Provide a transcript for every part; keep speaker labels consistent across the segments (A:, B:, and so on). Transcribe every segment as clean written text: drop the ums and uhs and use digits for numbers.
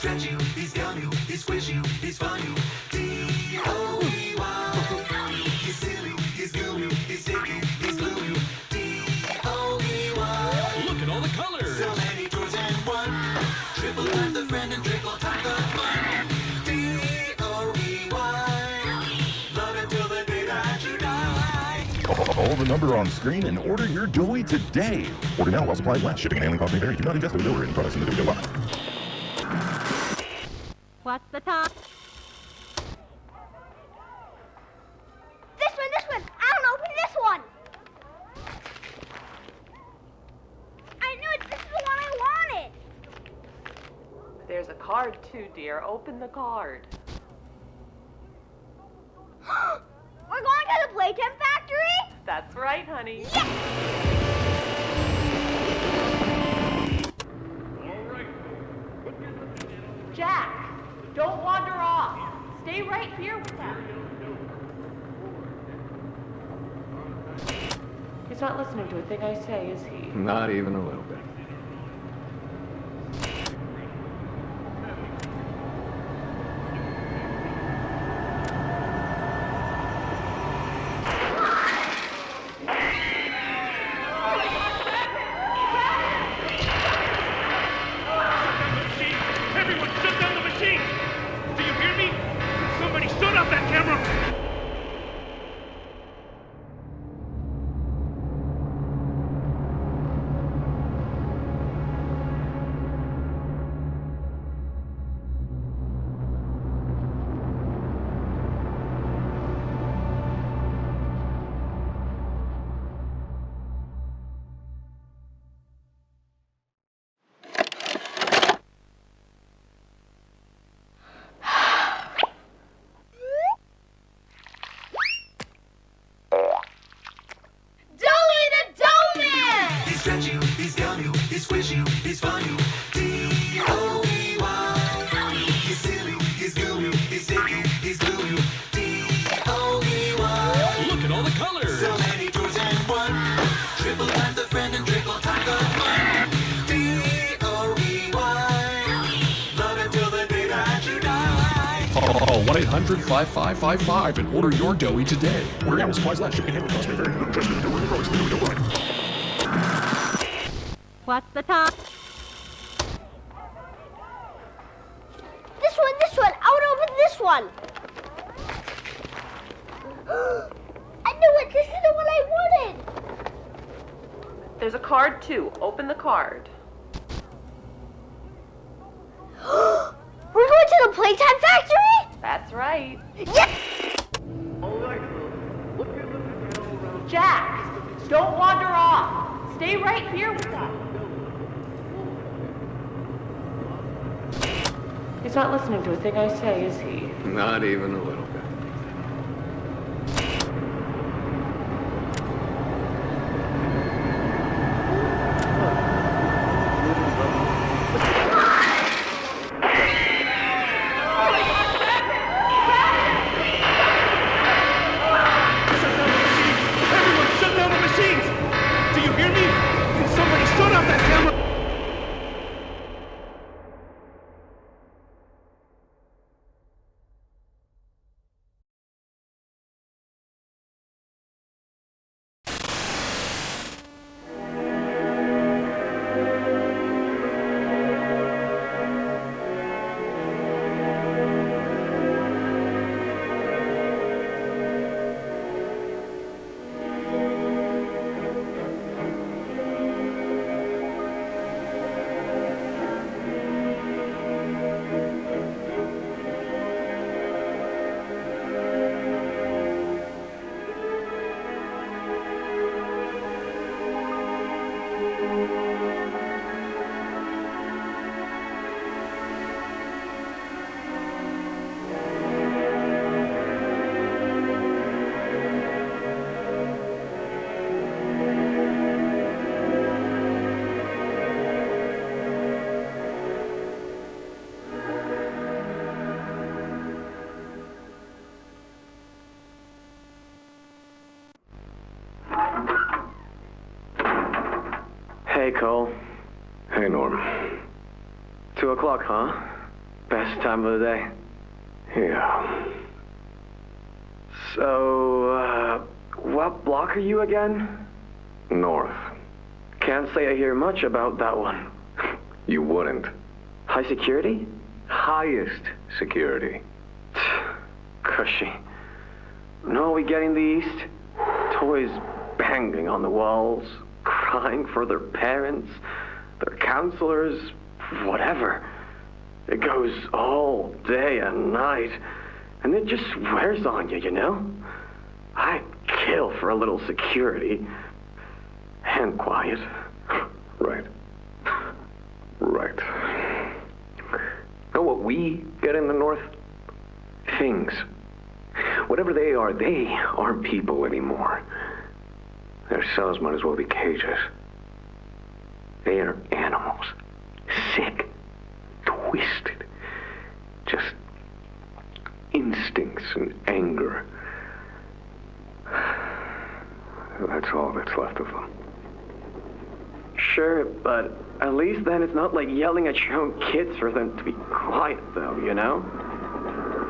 A: stretch you, he scum you, he squish you, he's fun you. D-O-E-Y. He's silly, he's goo you, he's sticky, he's glue you. D-O-E-Y.
B: Look at all the colors.
A: So many toys and one. Triple time the friend and triple time the fun. D-O-E-Y. Love it till the day that you die.
C: Call the number on screen and order your Doey today. Order now while supplies last. Shipping and handling costs may vary. Do not ingest or any products in the Doey line.
D: What's the time? This one! I don't open this one! I knew it! This is the one I wanted!
E: There's a card too, dear. Open the card.
D: We're going to the Playtime Factory?
E: That's right, honey.
D: Yes!
E: Jack, don't wander off. Stay right here with us. He's not listening to a thing I say, is he?
F: Not even a little bit.
B: Everyone, shut down the machine! Do you hear me? Somebody shut off that camera!
D: Doey the Doughman!
A: He stretch you, he scum you, he squish you, he's fun you. D-O-E-Y. He's silly, he's goo you, he's sticky, he's glue you. D-O-E-Y.
B: Look at all the colors.
A: So many toys and one. Triple time the friend and triple time the fun. D-O-E-Y. Love it till the day that you die.
F: Call 1-800-5555 and order your Doey today. Order now while supplies last. Shipping and handling costs may vary. Do not ingest or any products in the Doey line.
D: What's the time? This one! I would open this one! I knew it! This is the one I wanted!
E: There's a card too. Open the card.
D: We're going to the Playtime Factory?
E: That's right.
D: Yes!
E: Jack, don't wander off. Stay right here with us. He's not listening to a thing I say, is he?
F: Not even a little bit.
B: Everyone, shut down the machines! Do you hear me? Somebody shut off that camera!
G: Hey, Cole.
F: Hey, Norm.
G: 2 o'clock, huh? best time of the day.
H: Yeah.
G: So, what block are you again?
H: North.
G: Can't say I hear much about that one.
H: You wouldn't.
G: High security?
H: Highest security.
G: Cushy. No, we get in the east. Toys banging on the walls, crying for their parents, their counselors, whatever. It goes all day and night, and it just wears on you, you know? I'd kill for a little security. And quiet.
H: Right. Right. Know what we get in the north? Things. Whatever they aren't people anymore. Their cells might as well be cages. They are animals. Sick. Twisted. Just instincts and anger. That's all that's left of them.
G: Sure, but at least then it's not like yelling at your own kids for them to be quiet, though, you know?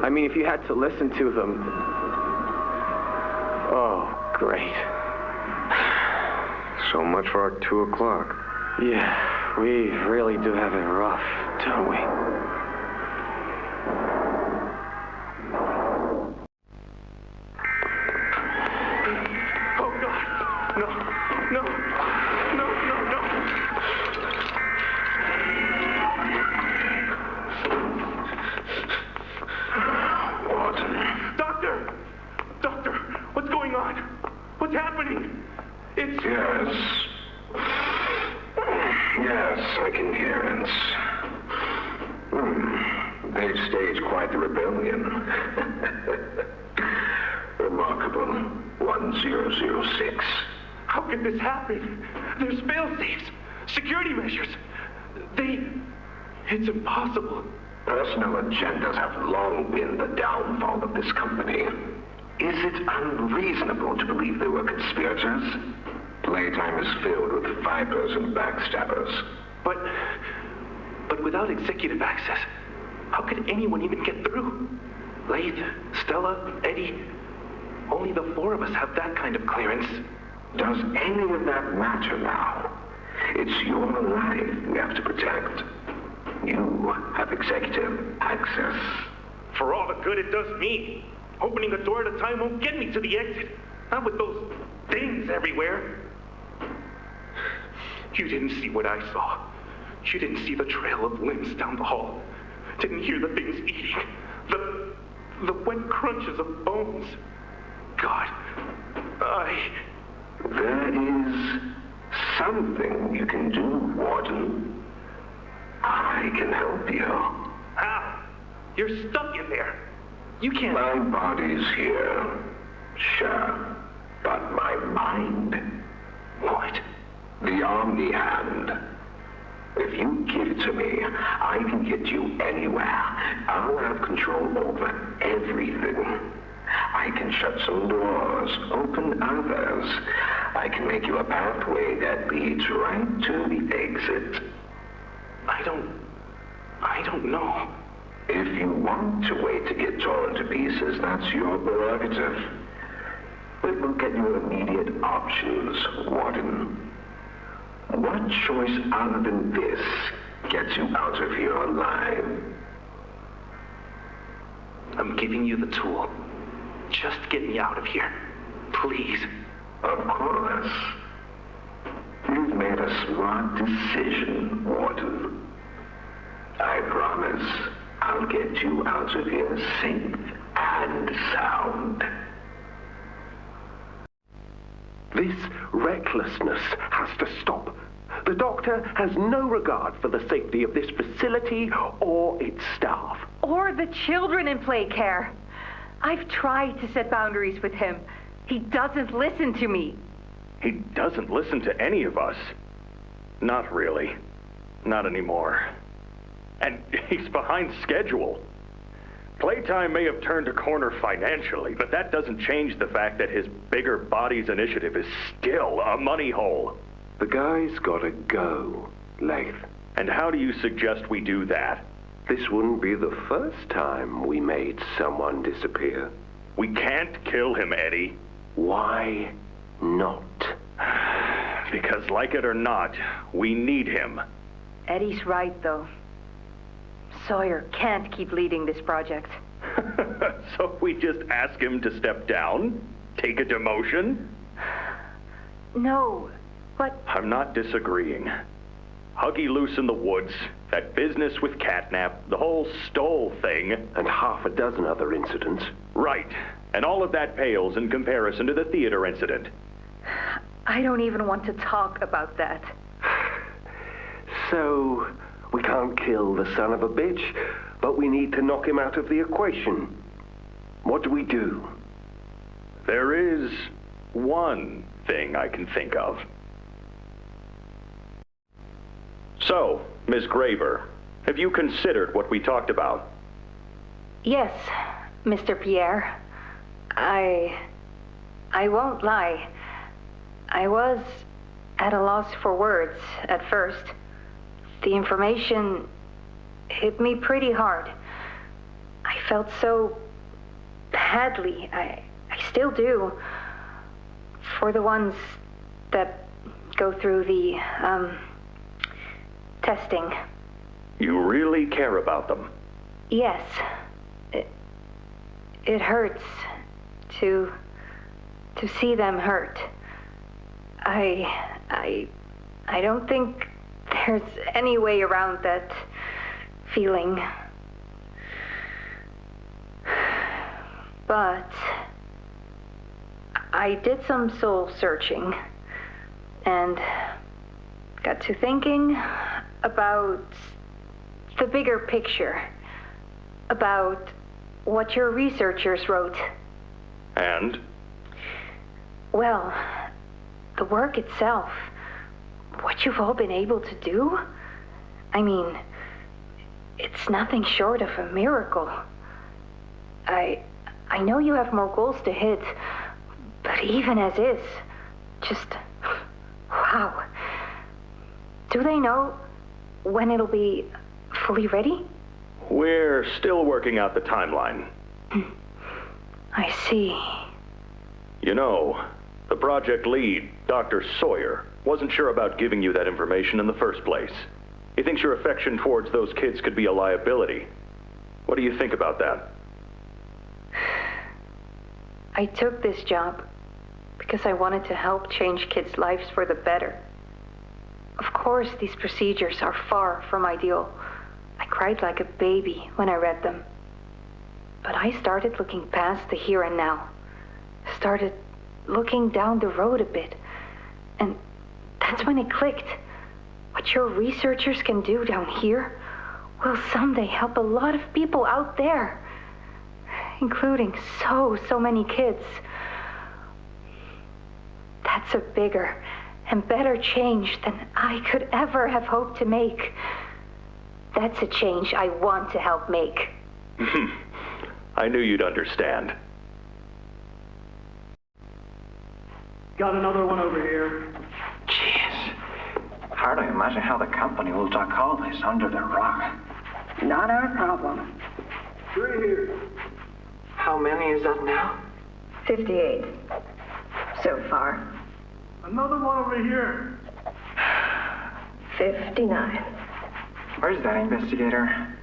G: I mean, if you had to listen to them... Oh, great.
H: So much for our 2 o'clock.
G: Yeah, we really do have it rough, don't we?
B: Oh, God. No. No. No, no, no.
H: Warden.
B: Doctor, what's going on? What's happening? It's...
H: Yes, I can hear it. They've staged quite the rebellion. Remarkable. 1006.
B: How could this happen? There's fail-safes, security measures. It's impossible.
H: Personal agendas have long been the downfall of this company. Is it unreasonable to believe they were conspirators? Playtime is filled with vipers and backstabbers.
B: But without executive access, how could anyone even get through? Lath, Stella, Eddie, only the 4 of us have that kind of clearance.
H: Does any of that matter now? It's your life we have to protect. You have executive access.
B: For all the good it does me, opening a door at a time won't get me to the exit. Not with those things everywhere. You didn't see what I saw. You didn't see the trail of limbs down the hall. Didn't hear the things eating. The wet crunches of bones. God,
H: There is something you can do, Warden. I can help you.
B: How? You're stuck in there. You can't...
H: My body's here, sure, but my mind...
B: What?
H: The Omni Hand. If you give it to me, I can get you anywhere. I'll have control over everything. I can shut some doors, open others. I can make you a pathway that leads right to the exit.
B: I don't know.
H: If you want to wait to get torn to pieces, that's your prerogative. But look at your immediate options, Warden. What choice other than this gets you out of here alive?
B: I'm giving you the tool. Just get me out of here. Please.
H: Of course. You've made a smart decision, Warden. I promise I'll get you out of here safe and sound.
I: This recklessness has to stop. The doctor has no regard for the safety of this facility or its staff.
E: Or the children in play care. I've tried to set boundaries with him. He doesn't listen to me.
I: He doesn't listen to any of us. Not really. Not anymore. And he's behind schedule. Playtime may have turned a corner financially, but that doesn't change the fact that his bigger bodies initiative is still a money hole.
H: The guy's gotta go, Lath.
I: And how do you suggest we do that?
H: This wouldn't be the first time we made someone disappear.
I: We can't kill him, Eddie.
H: Why not?
I: Because, like it or not, we need him.
E: Eddie's right, though. Sawyer can't keep leading this project.
I: So we just ask him to step down? Take a demotion?
E: No, but...
I: I'm not disagreeing. Huggy Loose in the Woods, that business with Catnap, the whole Stoll thing.
H: And half a dozen other incidents.
I: Right. And all of that pales in comparison to the theater incident.
E: I don't even want to talk about that.
H: So, we can't kill the son of a bitch, but we need to knock him out of the equation. What do we do?
I: There is one thing I can think of. So, Ms. Greyber, have you considered what we talked about?
E: Yes, Mr. Pierre. I won't lie. I was at a loss for words at first. The information hit me pretty hard. I felt so badly. I still do. For the ones that go through the, testing.
I: You really care about them?
E: Yes. It hurts to see them hurt. I don't think there's any way around that feeling. But I did some soul searching and got to thinking about the bigger picture, about what your researchers wrote.
I: And?
E: Well, the work itself, what you've all been able to do, I mean, it's nothing short of a miracle. I know you have more goals to hit, but even as is, just, wow. Do they know when it'll be fully ready?
I: We're still working out the timeline.
E: I see.
I: You know, the project lead, Dr. Sawyer, wasn't sure about giving you that information in the first place. He thinks your affection towards those kids could be a liability. What do you think about that?
E: I took this job because I wanted to help change kids' lives for the better. Of course, these procedures are far from ideal. I cried like a baby when I read them. But I started looking past the here and now. Started looking down the road a bit. And that's when it clicked. What your researchers can do down here will someday help a lot of people out there. Including so many kids. That's a bigger and better change than I could ever have hoped to make. That's a change I want to help make.
I: I knew you'd understand.
J: Got another one over here.
K: Jeez. Hard to imagine how the company will duck all this under the rug.
L: Not our problem.
J: 3 here.
K: How many is that now?
L: 58. So far.
J: Another one over here.
L: 59.
K: Where's that investigator?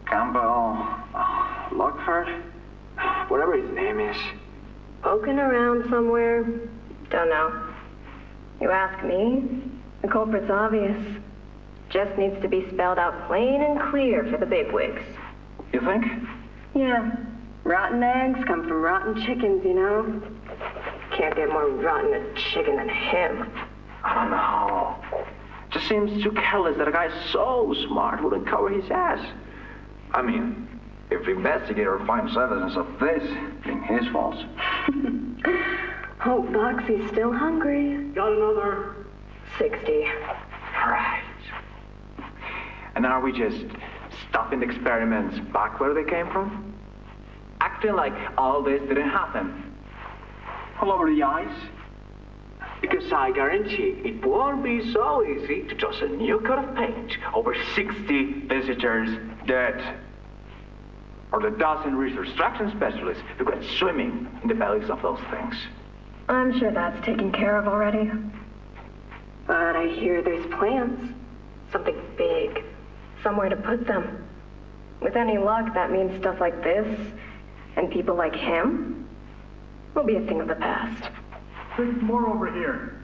K: Campbell, Lockhart? Whatever his name is.
L: Poking around somewhere. Don't know. You ask me, the culprit's obvious. Just needs to be spelled out plain and clear for the bigwigs.
K: You think?
L: Yeah. Rotten eggs come from rotten chickens, you know? Can't get more rotten a chicken than him.
K: I don't know. Just seems too careless that a guy so smart wouldn't cover his ass. I mean, if the investigator finds evidence of this, being his fault.
L: Hope Boxy's still hungry.
J: Got another.
L: 60.
K: Right. And are we just stuffing the experiments back where they came from? Acting like all this didn't happen. All over the ice? Because I guarantee it won't be so easy to toss a new coat of paint over 60 visitors Dead. Or the dozen research extraction specialists who get swimming in the bellies of those things.
L: I'm sure that's taken care of already. But I hear there's plans. Something big. Somewhere to put them. With any luck, that means stuff like this, and people like him, will be a thing of the past.
J: There's more over here.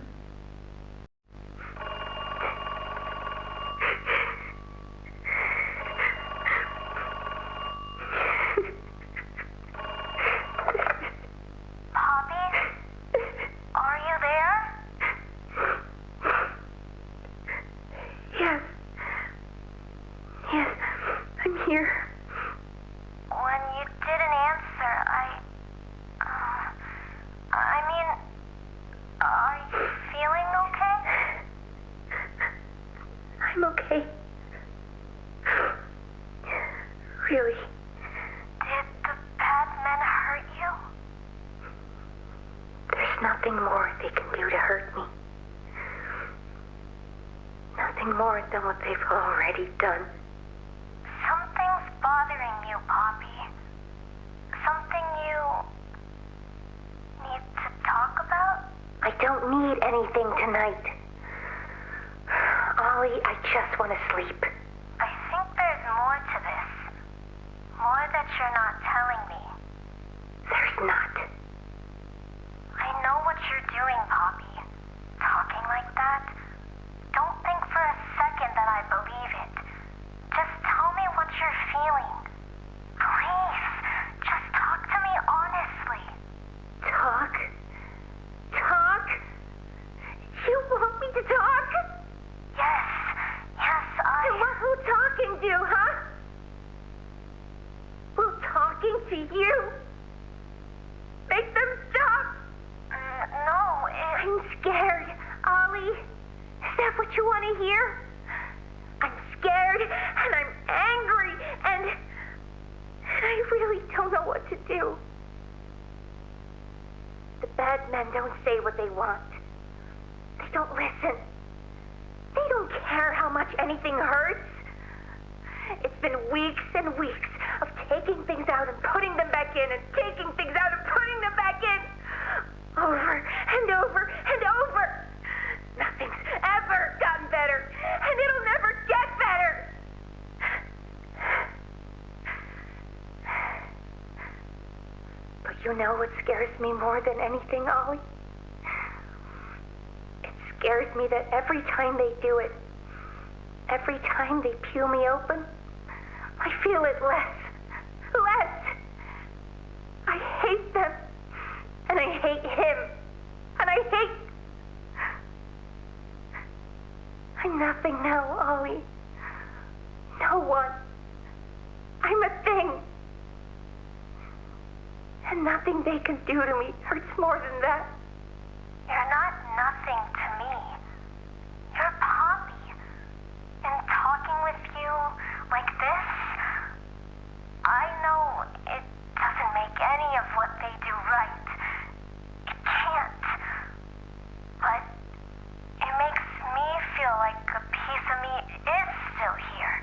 E: You know what scares me more than anything, Ollie? It scares me that every time they do it, every time they peel me open, I feel it less. I hate them, and I hate him, and I'm nothing now, Ollie. No one. I'm a thing. And nothing they can do to me hurts more than that.
M: You're not nothing to me. You're Poppy. And talking with you like this, I know it doesn't make any of what they do right. It can't. But it makes me feel like a piece of me is still here.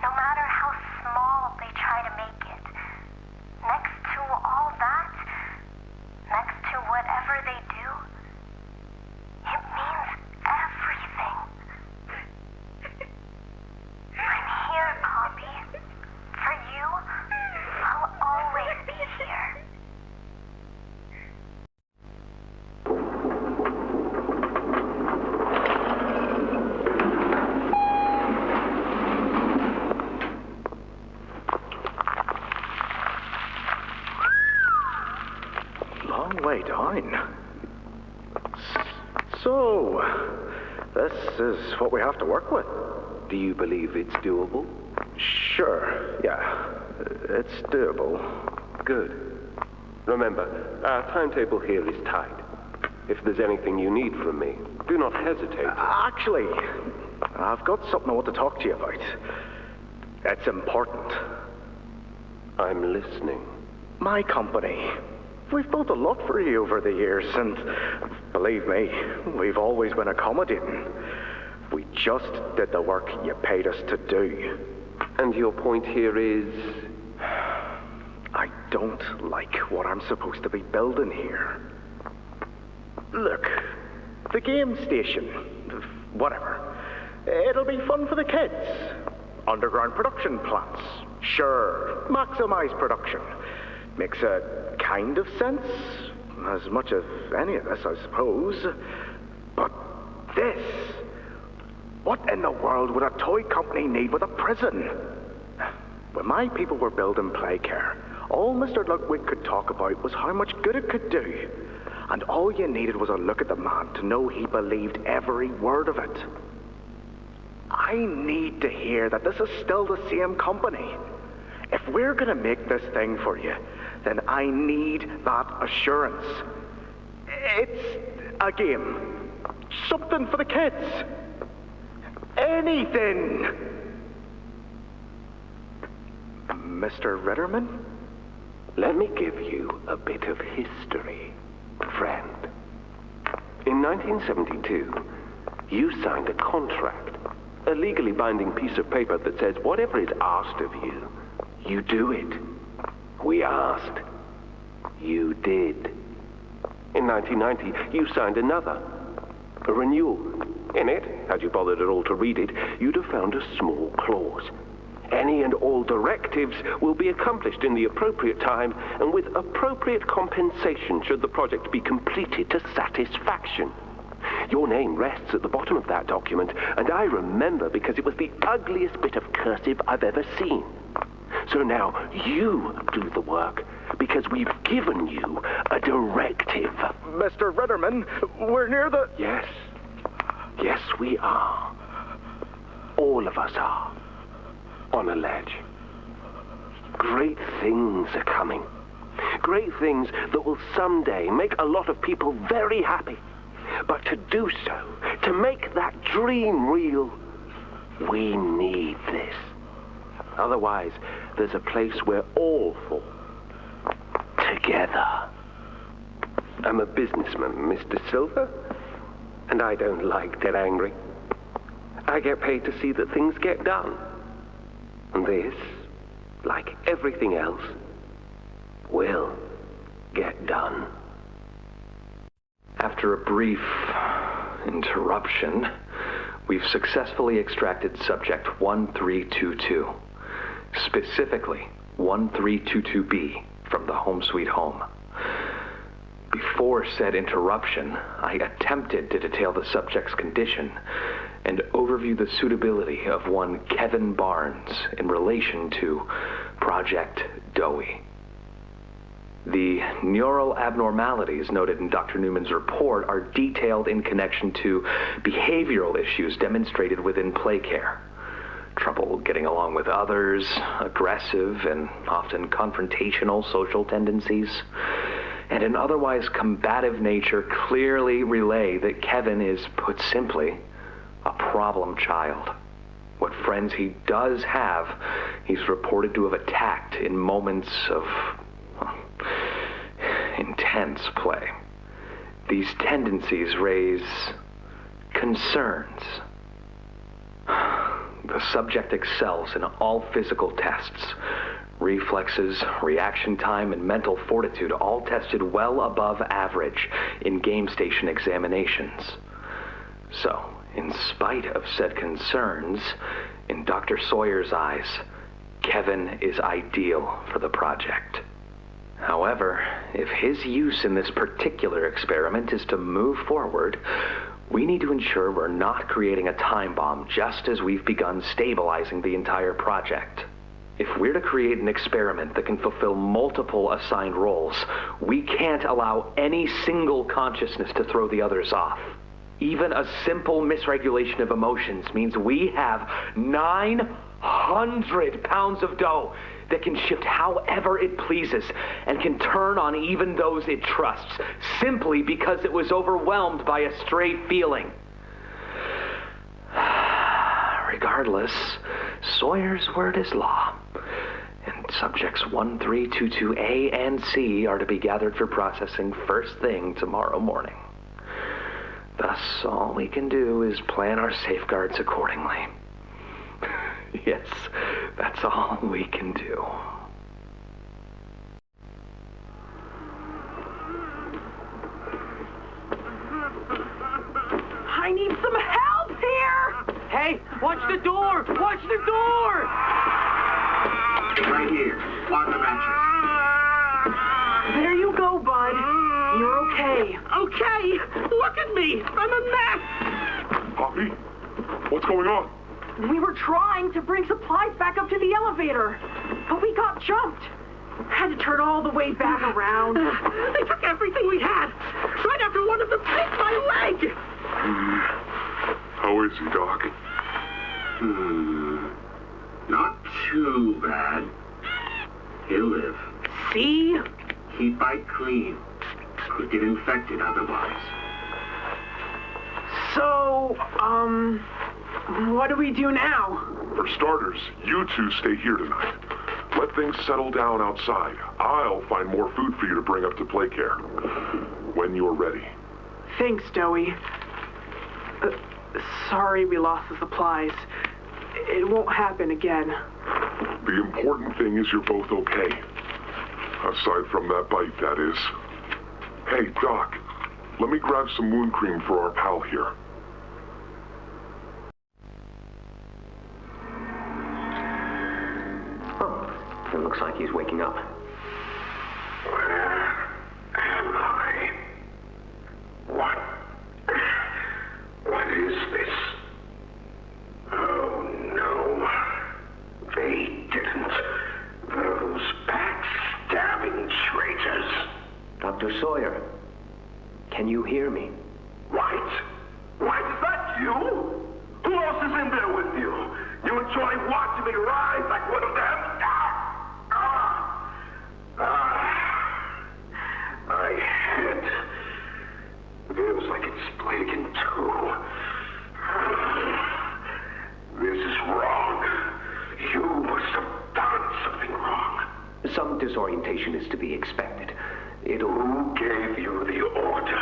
M: No matter how small they try to make it. Next to all that, next to whatever they do, it means everything. I'm here, Poppy. For you, I'll always be here.
G: Long way down. So, this is what we have to work with.
B: Do you believe it's doable?
G: Sure, yeah. It's doable.
B: Good. Remember, our timetable here is tight. If there's anything you need from me, do not hesitate.
I: Actually, I've got something I want to talk to you about. It's important.
B: I'm listening.
I: My company. We've built a lot for you over the years, and believe me, we've always been accommodating. We just did the work you paid us to do.
N: And your point here is?
B: I don't like what I'm supposed to be building here. Look, the game station, whatever. It'll be fun for the kids. Underground production plants. Sure, maximize production. Makes a kind of sense. As much as any of this, I suppose. But this... What in the world would a toy company need with a prison? When my people were building Playcare, all Mr. Ludwig could talk about was how much good it could do. And all you needed was a look at the man to know he believed every word of it. I need to hear that this is still the same company. If we're going to make this thing for you, then I need that assurance. It's a game. Something for the kids. Anything. Mr. Ritterman?
N: Let me give you a bit of history, friend. In 1972, you signed a contract, a legally binding piece of paper that says whatever is asked of you, you do it. We asked. You did. In 1990, you signed another, a renewal. In it, had you bothered at all to read it, you'd have found a small clause. Any and all directives will be accomplished in the appropriate time and with appropriate compensation should the project be completed to satisfaction. Your name rests at the bottom of that document, and I remember because it was the ugliest bit of cursive I've ever seen. So now you do the work, because we've given you a directive.
B: Mr. Ritterman, we're near the...
N: Yes. Yes, we are. All of us are. On a ledge. Great things are coming. Great things that will someday make a lot of people very happy. But to do so, to make that dream real, we need this. Otherwise, there's a place we're all for. Together. I'm a businessman, Mr. Silver, and I don't like to get angry. I get paid to see that things get done. And this, like everything else, will get done.
B: After a brief interruption, we've successfully extracted subject 1322, specifically 1322B, from the Home Sweet Home. Before said interruption, I attempted to detail the subject's condition and overview the suitability of one Kevin Barnes in relation to Project Doey. The neural abnormalities noted in Dr. Newman's report are detailed in connection to behavioral issues demonstrated within Playcare. Trouble getting along with others, aggressive and often confrontational social tendencies, and an otherwise combative nature clearly relay that Kevin is, put simply, a problem child. What friends he does have, he's reported to have attacked in moments of intense play. These tendencies raise concerns. The subject excels in all physical tests. Reflexes, reaction time, and mental fortitude all tested well above average in game station examinations. So, in spite of said concerns, in Dr. Sawyer's eyes, Kevin is ideal for the project. However, if his use in this particular experiment is to move forward, we need to ensure we're not creating a time bomb just as we've begun stabilizing the entire project. If we're to create an experiment that can fulfill multiple assigned roles, we can't allow any single consciousness to throw the others off. Even a simple misregulation of emotions means we have 900 pounds of dough that can shift however it pleases and can turn on even those it trusts, simply because it was overwhelmed by a stray feeling. Regardless, Sawyer's word is law, and subjects 1322A and C are to be gathered for processing first thing tomorrow morning. Thus, all we can do is plan our safeguards accordingly. Yes, That's all we can do.
J: I need some help here! Hey, watch the door! Watch the door!
H: Right here, on the mattress.
J: There you go, bud. You're okay. Okay! Look at me! I'm a mess!
C: Poppy? What's going on?
J: We were trying to bring supplies back up to the elevator, but we got jumped. Had to turn all the way back around. They took everything we had, right after one of them bit my leg!
C: How is he, Doc?
H: Not too bad. He'll live.
J: See?
H: Keep bite clean. Could get infected otherwise.
J: So, what do we do now?
C: For starters, you two stay here tonight. Let things settle down outside. I'll find more food for you to bring up to play care. When you're ready.
J: Thanks, Doey. Sorry we lost the supplies. It won't happen again.
C: The important thing is you're both okay. Aside from that bite, that is. Hey, Doc, let me grab some wound cream for our pal here.
B: Oh, it looks like he's waking up.
H: Where am I? What is this? Oh no. They didn't. Those backstabbing traitors.
B: Dr. Sawyer, can you hear me?
H: White? White, is that you? Who else is in there with you? You enjoy watching me rise like one of them? My head feels like it's split in two. This is wrong. You must have done something wrong.
B: Some disorientation is to be expected.
H: Who gave you the order?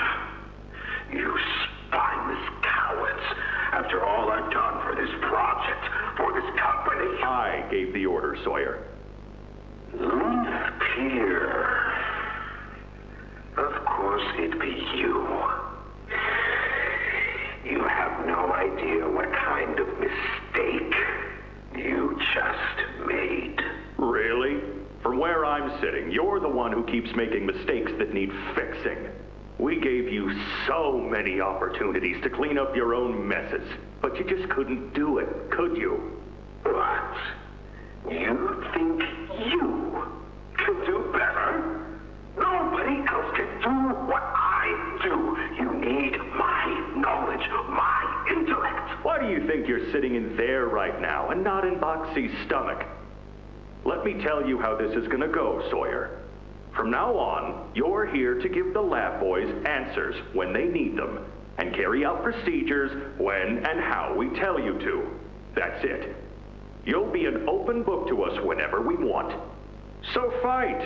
H: You spineless cowards. After all I've done for this project, for this company.
I: I gave the order, Sawyer.
H: Pierre. Of course it'd be you. You have no idea what kind of mistake you just made.
I: Really? From where I'm sitting, you're the one who keeps making mistakes that need fixing. We gave you so many opportunities to clean up your own messes, but you just couldn't do it, could you?
H: What? You think you can do better? Nobody else can do what I do. You need my knowledge, my intellect.
I: Why do you think you're sitting in there right now and not in Boxy's stomach? Let me tell you how this is gonna go, Sawyer. From now on, you're here to give the lab boys answers when they need them, and carry out procedures when and how we tell you to. That's it. You'll be an open book to us whenever we want. So fight,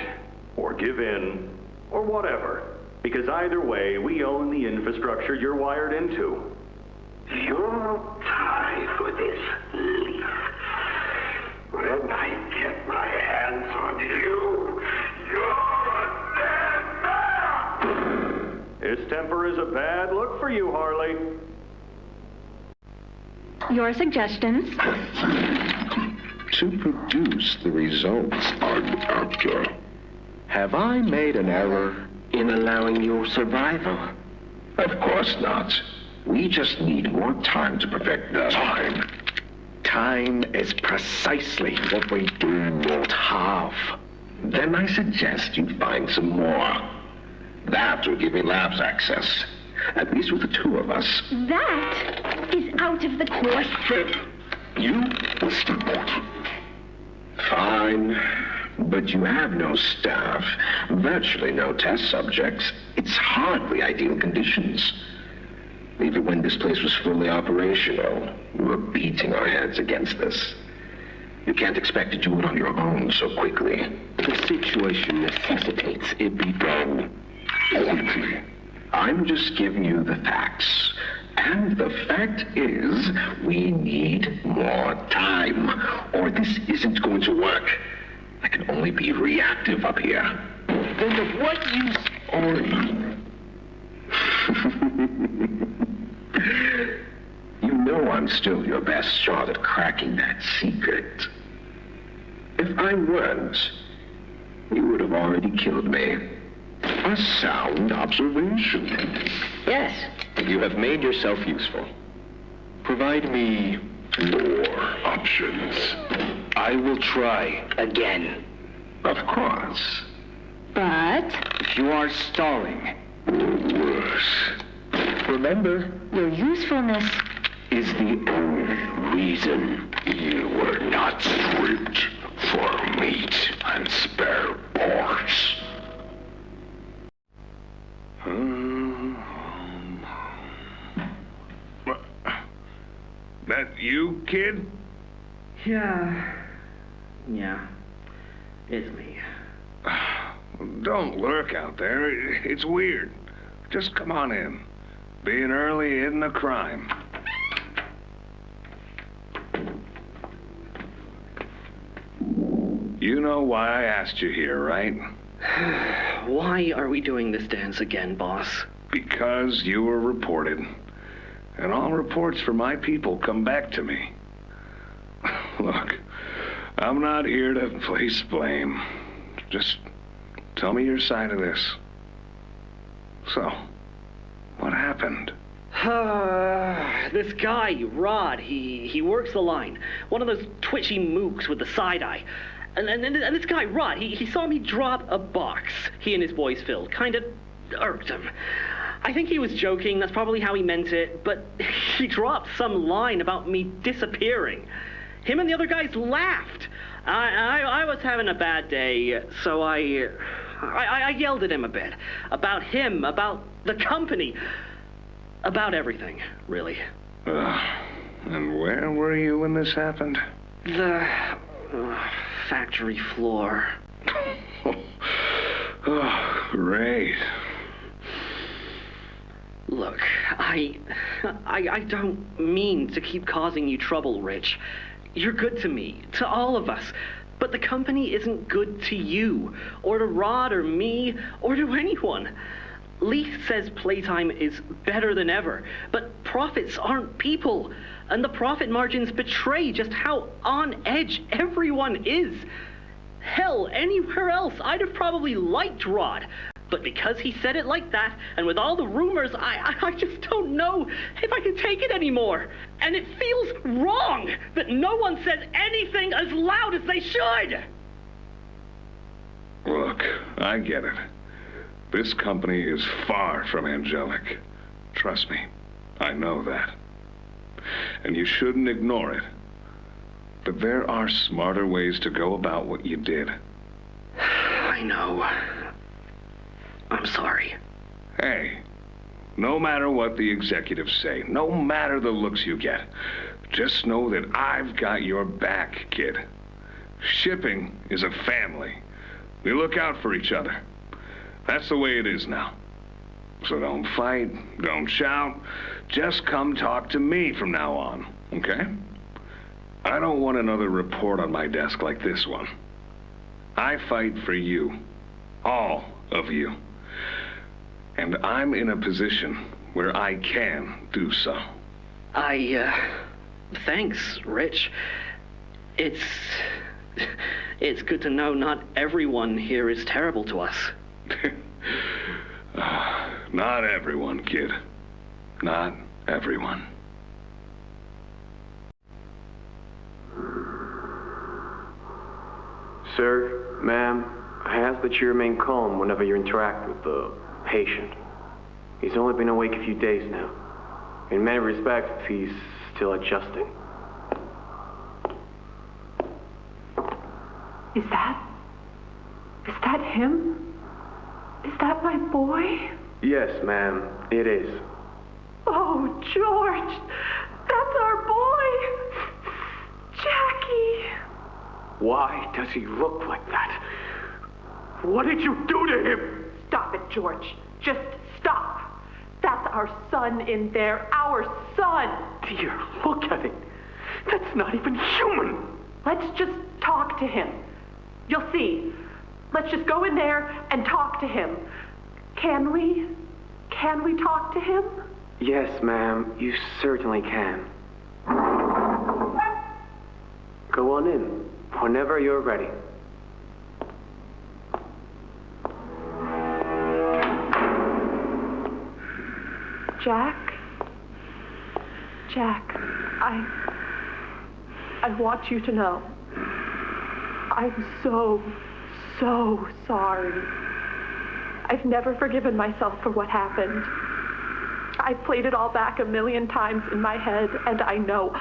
I: or give in, or whatever, because either way, we own the infrastructure you're wired into.
H: You'll die for this leaf. When I get my hands on you, you're a dead man!
I: His temper is a bad look for you, Harley.
O: Your suggestions?
N: To produce the results I'm after. Have I made an error in allowing your survival? Of course not. We just need more time to perfect the time. Time is precisely what we do not have. Then I suggest you find some more. That will give me labs access. At least with the two of us.
O: That is out of the question.
N: You will still want. Fine. But you have no staff, virtually no test subjects. It's hardly ideal conditions. Even when this place was fully operational, we were beating our heads against this. You can't expect to do it on your own so quickly. The situation necessitates it be done quickly. I'm just giving you the facts
H: And the fact is, we need more time, or this isn't going to work. I can only be reactive up here.
P: Then of what use are you?
H: You know I'm still your best shot at cracking that secret. If I weren't, you would have already killed me. A sound observation.
P: Yes, you have made yourself useful. Provide me
H: more options.
P: I will try again.
H: Of course.
O: But
P: You are stalling.
H: Worse.
P: Remember,
O: your usefulness
H: is the only reason you were not stripped for meat and spare parts.
I: That you, kid?
Q: Yeah, it's me.
I: Don't lurk out there. It's weird. Just come on in. Being early isn't a crime. You know why I asked you here, right?
Q: Why are we doing this dance again, boss?
I: Because you were reported. And all reports from my people come back to me. Look, I'm not here to place blame. Just tell me your side of this. So, what happened?
Q: This guy, Rod, he works the line. One of those twitchy mooks with the side eye. And this guy, Rod, he saw me drop a box he and his boys filled. Kind of irked him. I think he was joking, that's probably how he meant it, but he dropped some line about me disappearing. Him and the other guys laughed. I was having a bad day, so I yelled at him a bit. About him, about the company, about everything, really.
I: And where were you when this happened?
Q: The factory floor.
I: Oh, great.
Q: Look, I don't mean to keep causing you trouble, Rich. You're good to me, to all of us. But the company isn't good to you, or to Rod, or me, or to anyone. Leith says Playtime is better than ever, but profits aren't people. And the profit margins betray just how on edge everyone is. Hell, anywhere else, I'd have probably liked Rod. But because he said it like that, and with all the rumors, I just don't know if I can take it anymore. And it feels wrong that no one says anything as loud as they should.
I: Look, I get it. This company is far from angelic. Trust me, I know that. And you shouldn't ignore it. But there are smarter ways to go about what you did.
Q: I know. I'm sorry.
I: Hey, no matter what the executives say, no matter the looks you get, just know that I've got your back, kid. Shipping is a family. We look out for each other. That's the way it is now. So don't fight, don't shout. Just come talk to me from now on, okay? I don't want another report on my desk like this one. I fight for you. All of you. And I'm in a position where I can do so.
Q: Thanks, Rich. It's good to know not everyone here is terrible to us.
I: Not everyone, kid. Not everyone.
G: Sir, ma'am, I ask that you remain calm whenever you interact with the patient. He's only been awake a few days now. In many respects, he's still adjusting.
J: Is that him? Is that my boy?
G: Yes, ma'am, it is.
J: Oh, George, that's our boy, Jackie.
G: Why does he look like that? What did you do to him?
J: Stop it, George. Just stop. That's our son in there, our son!
G: Dear, look at it. That's not even human.
J: Let's just talk to him. You'll see. Let's just go in there and talk to him. Can we? Can we talk to him?
G: Yes, ma'am, you certainly can. Go on in, whenever you're ready.
J: Jack, I want you to know, I'm so sorry. I've never forgiven myself for what happened. I've played it all back 1,000,000 times in my head, and I know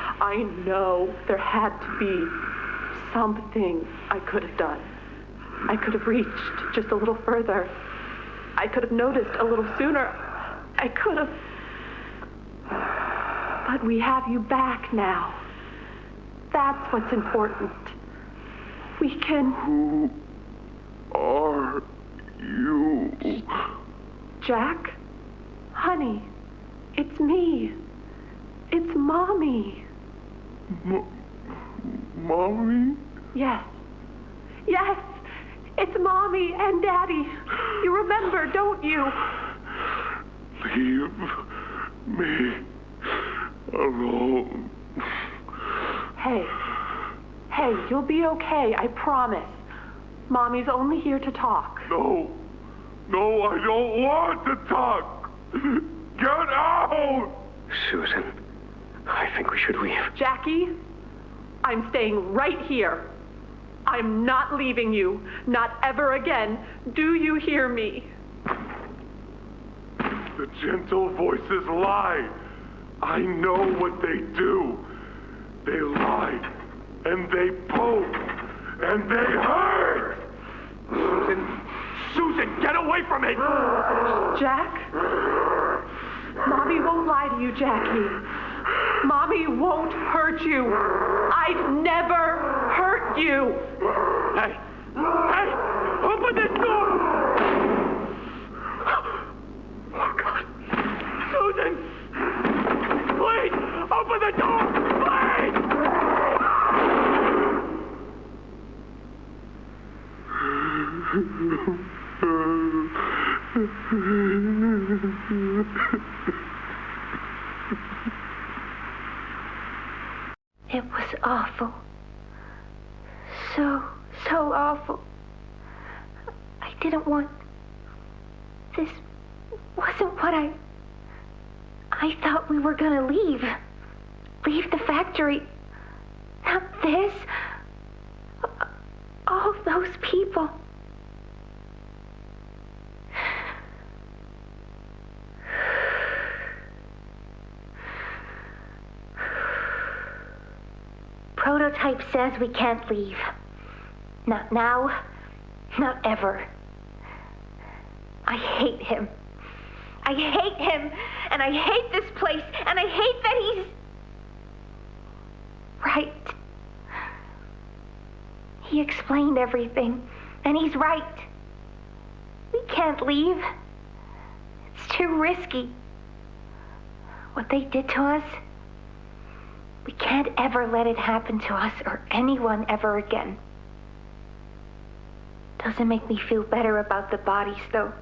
J: there had to be something I could have done. I could have reached just a little further. I could have noticed a little sooner. I could have. But we have you back now. That's what's important. We can...
C: Who are you?
J: Jack? Honey, it's me. It's Mommy.
C: Mommy?
J: Yes. Yes! It's Mommy and Daddy. You remember, don't you?
C: Leave me alone.
J: Hey, you'll be okay, I promise. Mommy's only here to talk.
C: No, I don't want to talk. Get out!
G: Susan, I think we should leave.
J: Jackie, I'm staying right here. I'm not leaving you, not ever again. Do you hear me?
C: The gentle voices lie. I know what they do. They lie, and they poke, and they hurt. Susan, get away from me!
J: Jack? Mommy won't lie to you, Jackie. Mommy won't hurt you. I'd never hurt you.
C: Hey, open this door! Oh, God. Susan! Please, open the door! Please!
E: It was awful. So awful. I didn't want... This wasn't what I thought we were gonna leave. Leave the factory. Not this. All those people. Prototype says we can't leave. Not now, not ever. I hate him. I hate him, and I hate this place, and I hate that he's... right. He explained everything, and he's right. We can't leave. It's too risky. What they did to us, we can't ever let it happen to us or anyone ever again. Doesn't make me feel better about the bodies, though.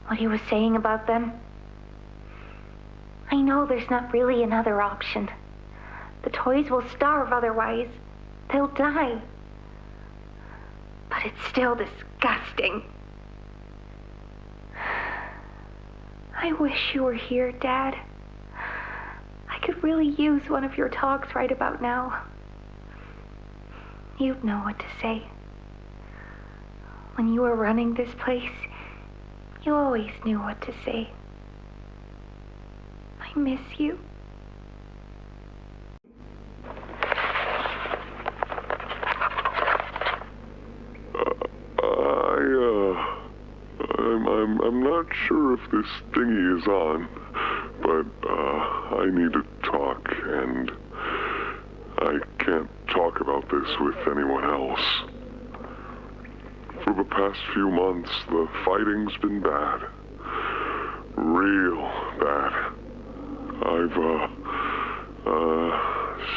E: What he was saying about them. I know there's not really another option. The toys will starve otherwise. They'll die. But it's still disgusting. I wish you were here, Dad. I could really use one of your talks right about now. You'd know what to say. When you were running this place, you always knew what to say. I miss you.
C: I'm not sure if this thingy is on, but I need to talk, and I can't talk about this with anyone else. For the past few months, the fighting's been bad. Real bad. I've,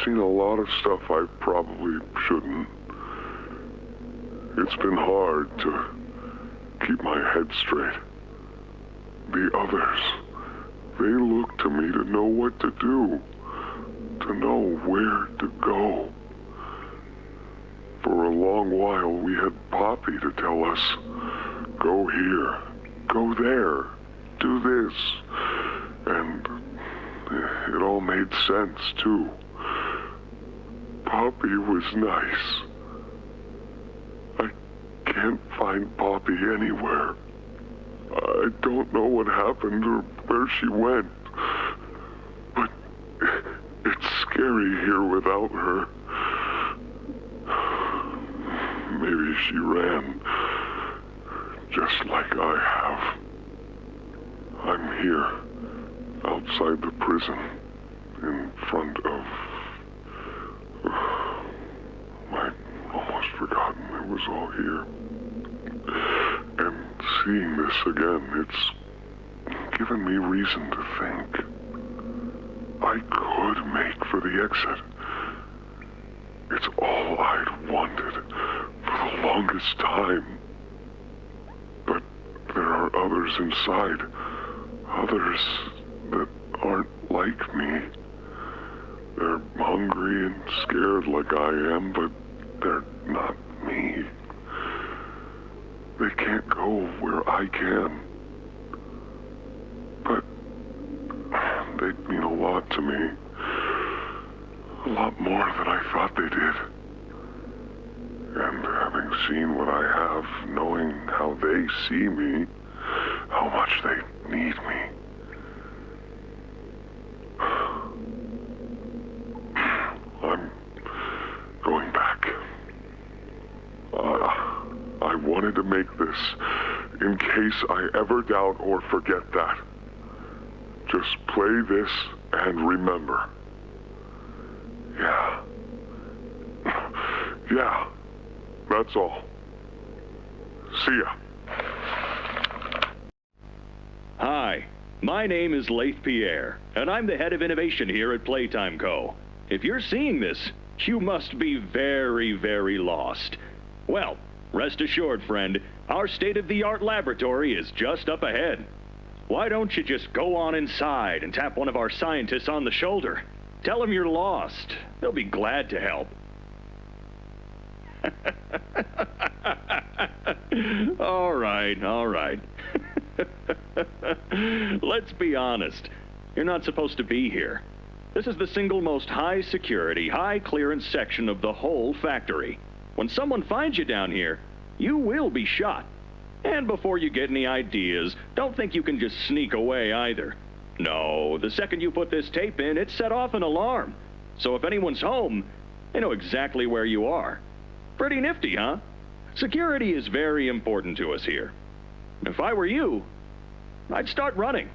C: seen a lot of stuff I probably shouldn't. It's been hard to keep my head straight. The others, they look to me to know what to do, to know where to go. For a long while, we had Poppy to tell us, go here, go there, do this. And it all made sense, too. Poppy was nice. I can't find Poppy anywhere. I don't know what happened or where she went. But it's scary here without her. Maybe she ran, just like I have. I'm here, outside the prison, in front of... I'd almost forgotten it was all here. And seeing this again, it's given me reason to think. I could make for the exit. It's all I'd wanted for the longest time. But there are others inside. Others that aren't like me. They're hungry and scared like I am, but they're not me. They can't go where I can. But they mean a lot to me. A lot more than I thought they did. And having seen what I have, knowing how they see me, how much they need me. I'm going back. I wanted to make this in case I ever doubt or forget that. Just play this and remember. Yeah. Yeah. That's all. See ya.
I: Hi, my name is Leith Pierre, and I'm the head of innovation here at Playtime Co. If you're seeing this, you must be very, very lost. Well, rest assured, friend, our state-of-the-art laboratory is just up ahead. Why don't you just go on inside and tap one of our scientists on the shoulder? Tell them you're lost. They'll be glad to help. All right. Let's be honest. You're not supposed to be here. This is the single most high-security, high-clearance section of the whole factory. When someone finds you down here, you will be shot. And before you get any ideas, don't think you can just sneak away either. No, the second you put this tape in, it set off an alarm. So if anyone's home, they know exactly where you are. Pretty nifty, huh? Security is very important to us here. If I were you, I'd start running.